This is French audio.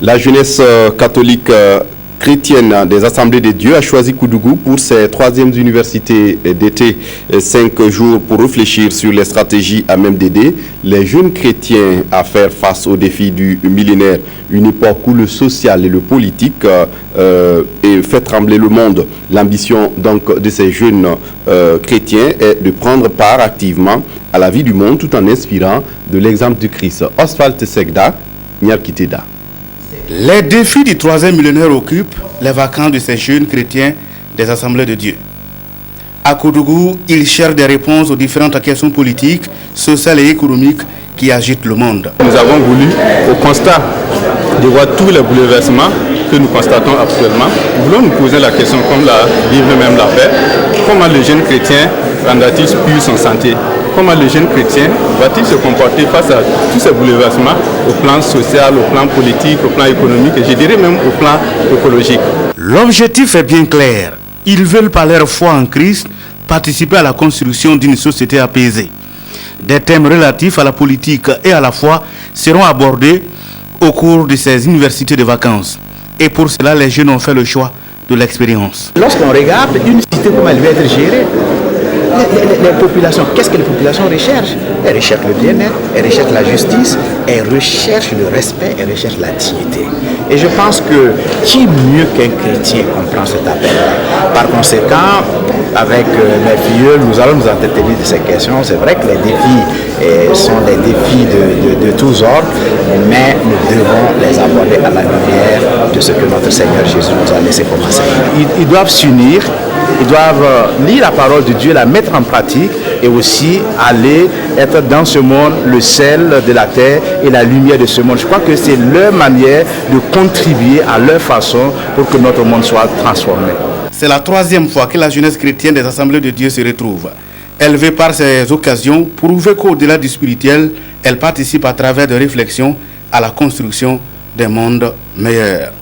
La jeunesse catholique chrétienne des Assemblées de Dieu a choisi Koudougou pour ses 3e universités d'été, 5 jours pour réfléchir sur les stratégies à même d'aider les jeunes chrétiens à faire face aux défis du millénaire, une époque où le social et le politique fait trembler le monde. L'ambition donc de ces jeunes chrétiens est de prendre part activement à la vie du monde tout en inspirant de l'exemple du Christ. Oswald Segda, Nyarkiteda. Les défis du 3e millénaire occupent les vacances de ces jeunes chrétiens des Assemblées de Dieu. À Koudougou, ils cherchent des réponses aux différentes questions politiques, sociales et économiques qui agitent le monde. Nous avons voulu, au constat de voir tous les bouleversements que nous constatons actuellement, nous voulons nous poser la question, comme la Bible même l'a fait, comment le jeune chrétien rendra-t-il pur son santé? Comment le jeune chrétien va-t-il se comporter face à tous ces bouleversements au plan social, au plan politique, au plan économique et je dirais même au plan écologique. L'objectif est bien clair. Ils veulent par leur foi en Christ participer à la construction d'une société apaisée. Des thèmes relatifs à la politique et à la foi seront abordés au cours de ces universités de vacances. Et pour cela, les jeunes ont fait le choix de l'expérience. Lorsqu'on regarde une cité, comment elle va être gérée, les populations, qu'est-ce que les populations recherchent? Elles recherchent le bien-être, elles recherchent la justice, elles recherchent le respect, elles recherchent la dignité. Et je pense que qui mieux qu'un chrétien comprend cet appel-là? Par conséquent, avec mes filles, nous allons nous entretenir de ces questions. C'est vrai que les défis sont des défis de tous ordres, mais nous devons les aborder à la lumière de ce que notre Seigneur Jésus nous a laissé commencer. Ils doivent s'unir. Ils doivent lire la parole de Dieu, la mettre en pratique et aussi aller être dans ce monde le sel de la terre et la lumière de ce monde. Je crois que c'est leur manière de contribuer à leur façon pour que notre monde soit transformé. C'est la 3e fois que la jeunesse chrétienne des Assemblées de Dieu se retrouve. Elle veut par ces occasions prouver qu'au-delà du spirituel, elle participe à travers des réflexions à la construction d'un monde meilleur.